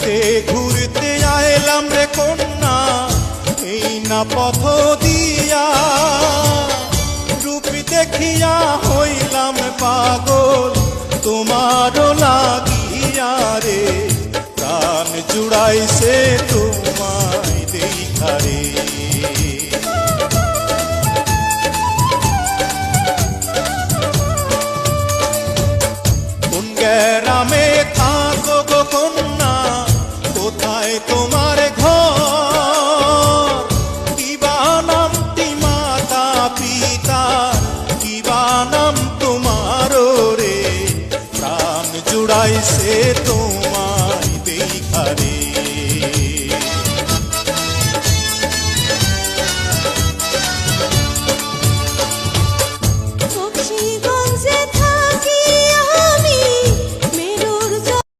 ঘুরতে ঘুরতে আইলাম রে কন্যা এই না পথ দিয়া, রূপ দেখিয়া হইলাম পাগল তোমারও লাগিয়া রে, প্রাণ জুড়াইছে তোমায় দেখা রে। কোন গ্রামে থাকো গো কন্যা, কোথায় তোমার ঘর, কিবা নামটি মাতা পিতা, কিবা নাম তোমার রে, প্রাণ জুড়াইছে তোমায় দেখা রে।